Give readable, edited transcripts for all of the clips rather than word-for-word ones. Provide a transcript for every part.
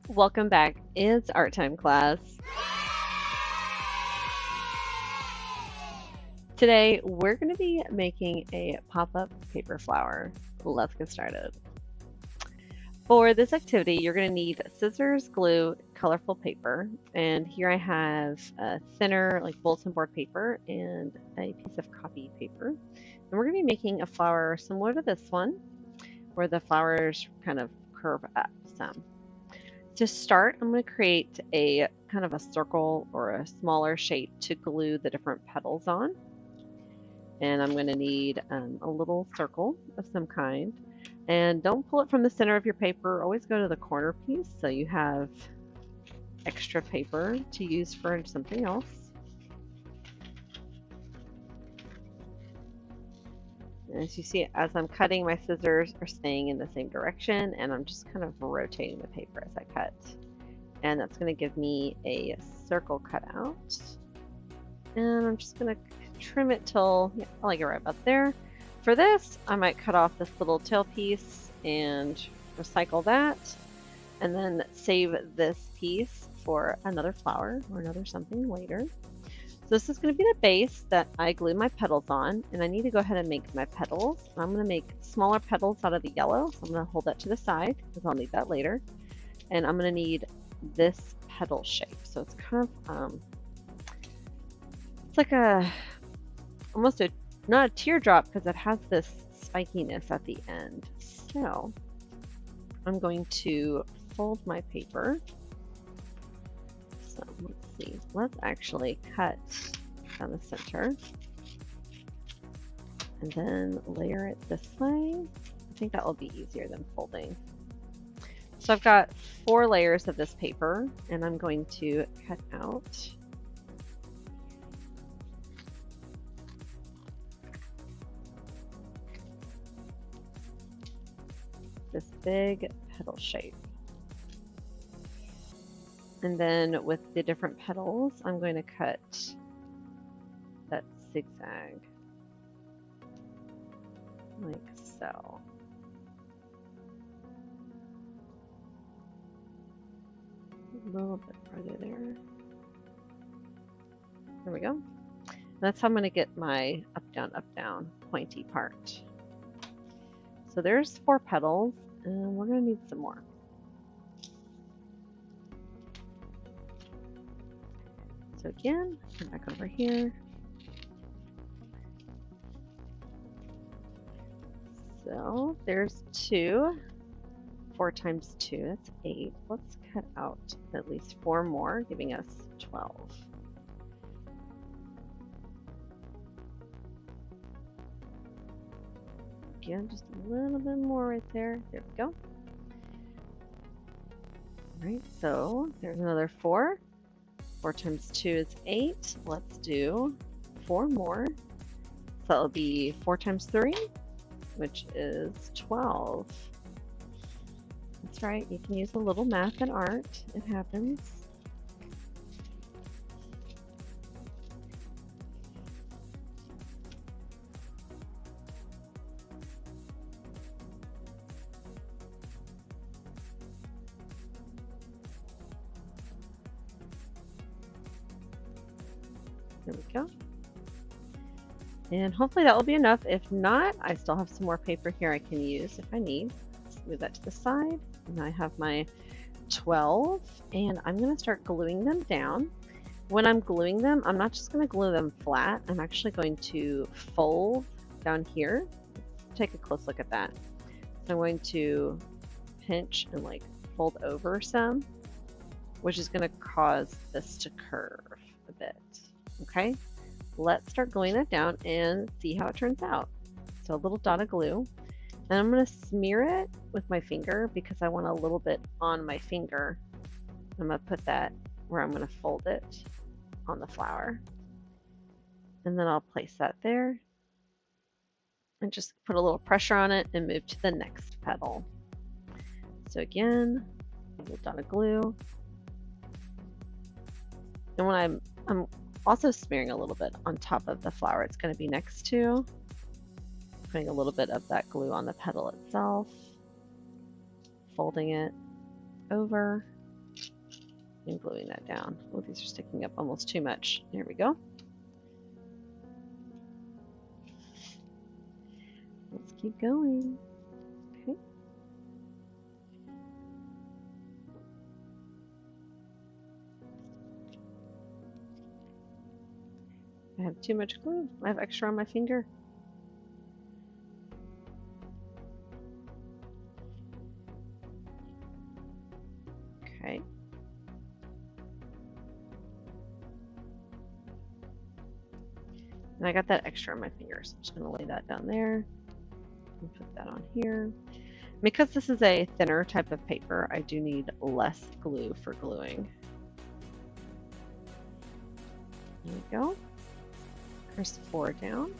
Welcome back. It's art time class. Today we're going to be making a pop-up paper flower. Let's get started. For this activity, you're going to need scissors, glue, colorful paper, and here I have a thinner like bulletin board paper and a piece of copy paper. And we're going to be making a flower similar to this one, where the flowers kind of curve up some. To start, I'm going to create a kind of a circle or a smaller shape to glue the different petals on. And I'm going to need a little circle of some kind. And don't pull it from the center of your paper. Always go to the corner piece so you have extra paper to use for something else. And as you see, as I'm cutting, my scissors are staying in the same direction, and I'm just kind of rotating the paper as I cut. And that's going to give me a circle cut out. And I'm just going to trim it till, yeah, I like it right about there. For this, I might cut off this little tail piece and recycle that, and then save this piece for another flower or another something later. So this is going to be the base that I glue my petals on, and I need to go ahead and make my petals. I'm going to make smaller petals out of the yellow, so I'm going to hold that to the side because I'll need that later. And I'm going to need this petal shape. So it's kind of, it's like almost not a teardrop because it has this spikiness at the end. So I'm going to fold my paper. So let's see. Let's actually cut down the center and then layer it this way. I think that will be easier than folding. So I've got 4 layers of this paper, and I'm going to cut out this big petal shape. And then with the different petals, I'm going to cut that zigzag like so. A little bit further there. There we go. That's how I'm going to get my up, down pointy part. So there's 4 petals, and we're going to need some more. So again, come back over here. So there's 2. 4 times 2, that's 8. Let's cut out at least 4 more, giving us 12. Again, just a little bit more right there. There we go. All right, so there's another 4. 4 times 2 is 8. Let's do 4 more. So that'll be 4 times 3, which is 12. That's right, you can use a little math and art. It happens. There we go. And hopefully that will be enough. If not, I still have some more paper here I can use if I need. Let's move that to the side. And I have my 12, and I'm going to start gluing them down. When I'm gluing them, I'm not just going to glue them flat. I'm actually going to fold down here. Let's take a close look at that. So I'm going to pinch and like fold over some, which is going to cause this to curve a bit. Okay, let's start gluing that down and see how it turns out. So a little dot of glue, and I'm going to smear it with my finger because I want a little bit on my finger. I'm going to put that where I'm going to fold it on the flower, and then I'll place that there and just put a little pressure on it and move to the next petal. So again, a little dot of glue, and when I'm also smearing a little bit on top of the flower it's going to be next to, putting a little bit of that glue on the petal itself, folding it over, and gluing that down. Oh, these are sticking up almost too much. There we go. Let's keep going. Okay. I have too much glue. I have extra on my finger. Okay. And I got that extra on my finger, so I'm just going to lay that down there and put that on here. Because this is a thinner type of paper, I do need less glue for gluing. There we go. Press 4 down.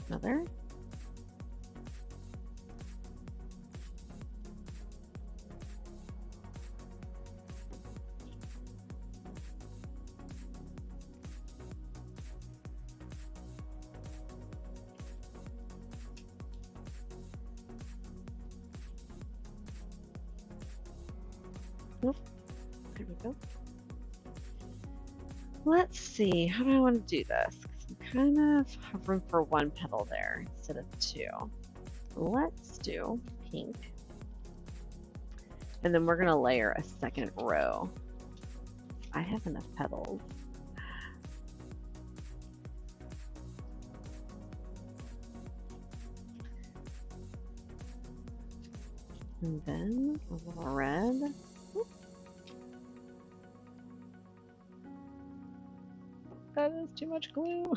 Another. Oop. There we go. Let's see, how do I want to do this? I'm kind of hovering for one petal there instead of two. Let's do pink. And then we're going to layer a second row. I have enough petals. And then a little red. Oop. That is too much glue.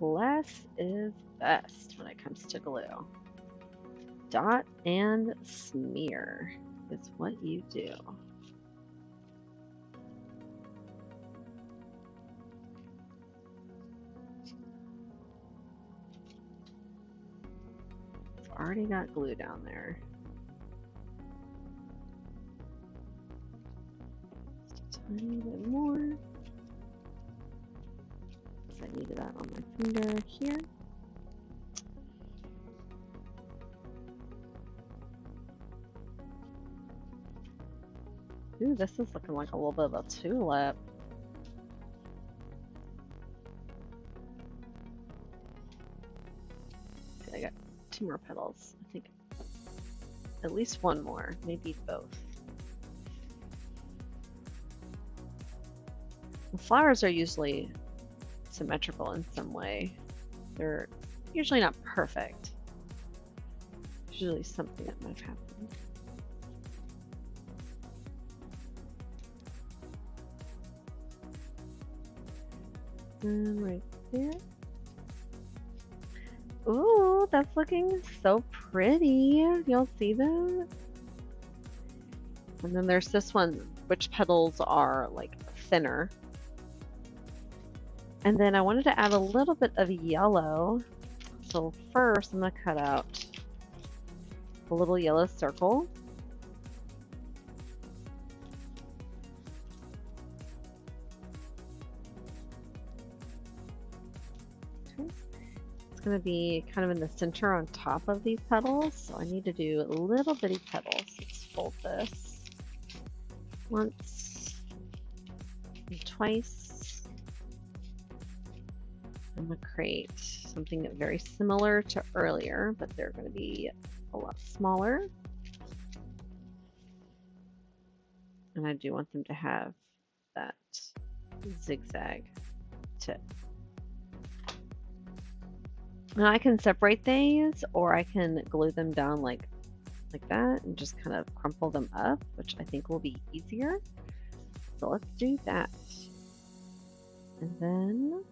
Less is best when it comes to glue. Dot and smear is what you do. I've already got glue down there. Just a tiny bit more. I needed that on my finger here. Ooh, this is looking like a little bit of a tulip. Okay, I got 2 more petals. I think at least one more, maybe both. The flowers are usually symmetrical in some way. They're usually not perfect. There's usually something that might have happened. And right there. Ooh, that's looking so pretty. Y'all see that? And then there's this one, which petals are like thinner. And then I wanted to add a little bit of yellow. So first I'm going to cut out a little yellow circle. Okay. It's going to be kind of in the center on top of these petals. So I need to do little bitty petals. Let's fold this once and twice. I'm going to create something very similar to earlier, but they're going to be a lot smaller. And I do want them to have that zigzag tip. And I can separate these, or I can glue them down like that and just kind of crumple them up, which I think will be easier. So let's do that. And then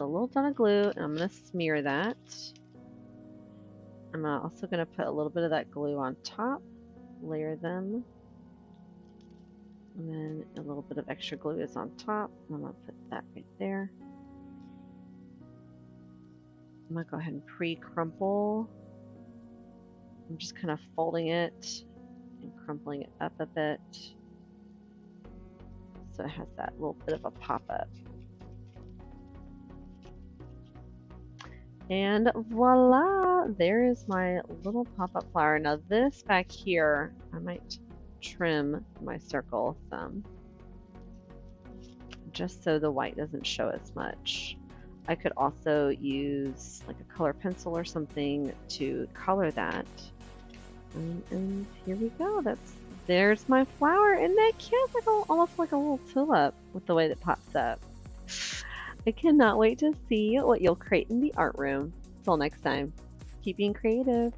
a little dot of glue, and I'm going to smear that. I'm also going to put a little bit of that glue on top, layer them, and then a little bit of extra glue is on top. I'm going to put that right there. I'm going to go ahead and pre-crumple I'm just kind of folding it and crumpling it up a bit so it has that little bit of a pop-up. And voila, there is my little pop-up flower. Now this back here, I might trim my circle some, just so the white doesn't show as much. I could also use like a color pencil or something to color that. And here we go. There's my flower. Isn't that cute? It's like almost like a little tulip with the way that pops up. I cannot wait to see what you'll create in the art room. Till next time, keep being creative.